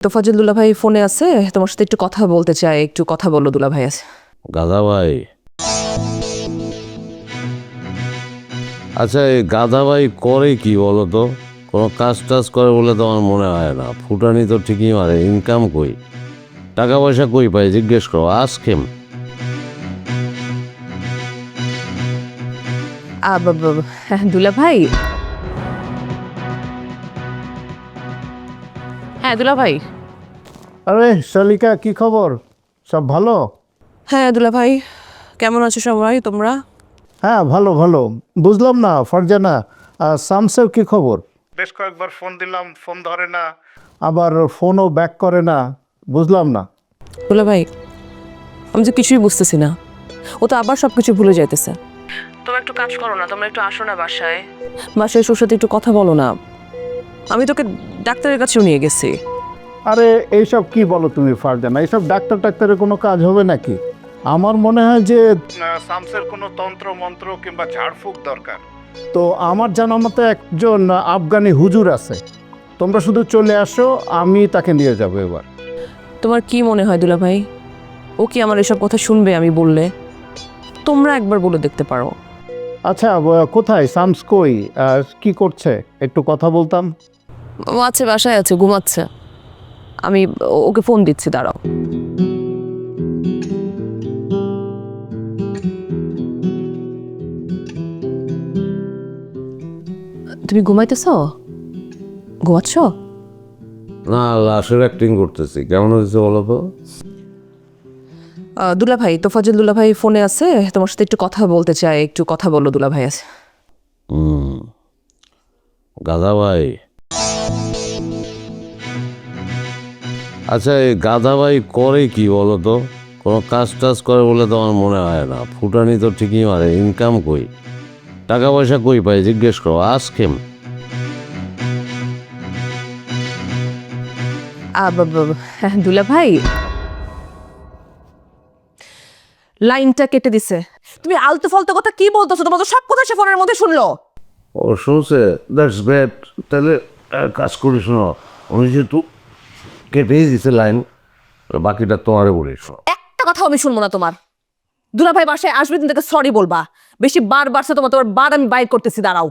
তোফাজ্জল দুলাভাই ফোনে আছে, তোমার সাথে একটু কথা বলতে চাই। একটু কথা বলো দুলাভাই আছে। গাধা ভাই, আচ্ছা এই গাধা ভাই করে কি বলো তো? কোনো কাজ টাজ করে বলে তো আমার মনে হয় না। ফুটানি তো ঠিকই মারে, ইনকাম কই, টাকা পয়সা কই পাই জিজ্ঞেস করো, আজকেম। দুলাভাই, হ্যাঁ দুলাভাই। আরে শালিকা, কি খবর? সব ভালো? হ্যাঁ দুলাভাই, কেমন আছো সবাই তোমরা? হ্যাঁ, ভালো ভালো। বুঝলাম না ফারজানা, শামসের কি খবর? বেশ কয়েকবার ফোন দিলাম, ফোন ধরে না, আবার ফোনও ব্যাক করে না। বুঝলাম না। দুলাভাই, আমি তো কিছুই বুঝতেছি না। ও তো আবার সবকিছু ভুলে যাইতেছে। তোমরা একটু কাজ করো না, তোমরা একটু আসো না বাসায়। বাসায় ওর সাথে একটু কথা বলো না। আমি তোকে ডাক্তারের কাছেও নিয়ে গেছি। আরে এইসব কি বলো তুমি ফারজানা? এইসব ডাক্তারের কোনো কাজ হবে নাকি? আমার মনে হয় যে শামসের কোনো তন্ত্র মন্ত্র কিংবা ঝাড়ফুঁক দরকার। তো আমার জানা মতে একজন আফগানি হুজুর আছে। তোমরা শুধু চলে আসো, আমি তাকে নিয়ে যাবো এবার। তোমার কি মনে হয় দুলাভাই, ও কি আমার এসব কথা শুনবে আমি বললে? তোমরা একবার বলে দেখতে পারো। আচ্ছা, কোথায় শামস? কই, কি করছে? একটু কথা বলতাম। ও আছে, বাসায় আছে, ঘুমাচ্ছে। আমি ওকে ফোন দিচ্ছি, দাঁড়াও। তুমি ঘুমাইতেছ? ঘুমাচ্ছ? না, লাশের অ্যাক্টিং করতেছি। কেমন হয়েছে বলো তো? দুলাভাই, তোফাজ্জল দুলাভাই ফোনে আছে, তোমার সাথে একটু কথা বলতে চাই। একটু কথা বলো দুলাভাই আছে। গাধা ভাই, আচ্ছা এই গাধা ভাই করে কি বলো তো? কোনো কাজ টাজ করে বলে তো আমার মনে হয় না। ফুটানি তো ঠিকই মারে, ইনকাম কই, টাকা পয়সা কই পাই জিজ্ঞেস করো, আজকেম। দুলাভাই, লাইনটা কেটে দিছে। তুমি আলতু ফালতু কথা কি বলতেছো? তোমার তো সব কথা সে ফোনের মধ্যে শুনলো। ও শুনছে? That's bad. তাহলে কাজ করিস না, উনি যেহেতু কেটেই দিছে লাইন, বাকিটা তোমারে বলিস। একটা কথা আমি শুনবো না তোমার। দুলাভাই বাসায় আসবে, তুমি তাকে সরি বলবা। বেশি বার বাড়ছে তোমার, তোমার বার আমি বাইর করতেছি, দাঁড়াও।